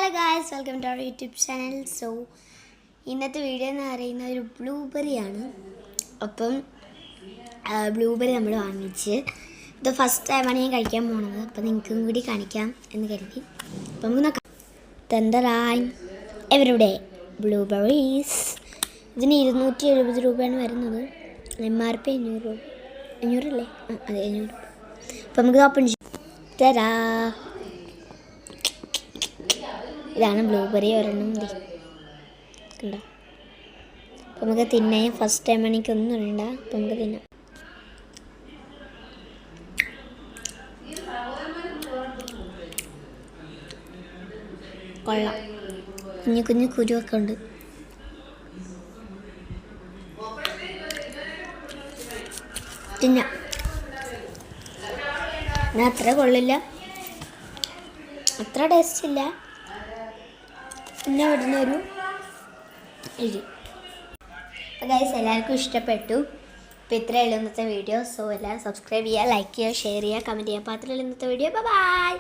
Hello guys, welcome to our YouTube channel. So ഇന്നത്തെ video എന്ന് പറയുന്ന ഒരു ബ്ലൂബെറിയാണ്. അപ്പം ബ്ലൂബെറി നമ്മൾ വാങ്ങിച്ച് ഇത് ഫസ്റ്റ് ടൈമാണ് ഞാൻ കഴിക്കാൻ പോകുന്നത്. അപ്പം നിങ്ങൾക്കും കൂടി കാണിക്കാം എന്ന് കരുതി. അപ്പം നമുക്ക് തന്തറായി എവരുടെ ബ്ലൂബെറീസ്. ഇതിന് 270 രൂപയാണ് വരുന്നത്. MRP 500 രൂപ. 500 അല്ലേ? അതെ, 500 രൂപ. അപ്പം നമുക്ക് ഓപ്പൺ തരാ. ഇതാണ് ബ്ലൂബെറി. ഒരെണ്ണം കണ്ടോ. അപ്പം നമുക്ക് തിന്നാൻ ഫസ്റ്റ് ടൈം എനിക്കൊന്നും ഇടണ്ട. അപ്പം നമുക്ക് തിന്നാം. കൊള്ളാം. കുഞ്ഞു കുഞ്ഞു കുരുവൊക്കെ ഉണ്ട്. തിന്നാം. ഞാൻ അത്ര കൊള്ളില്ല, അത്ര ടേസ്റ്റ് ഇല്ല. പിന്നെ വിടുന്നൊരു എരി. ഗൈസ്, എല്ലാവർക്കും ഇഷ്ടപ്പെട്ടു. അപ്പോൾ ഇത്രയേ ഉള്ളൂ ഇന്നത്തെ വീഡിയോ. സോ എല്ലാവരും സബ്സ്ക്രൈബ് ചെയ്യുക, ലൈക്ക് ചെയ്യുക, ഷെയർ ചെയ്യുക, കമൻറ്റ് ചെയ്യുക. അപ്പോൾ അത്രയേ ഉള്ളൂ ഇന്നത്തെ വീഡിയോ. ബൈ.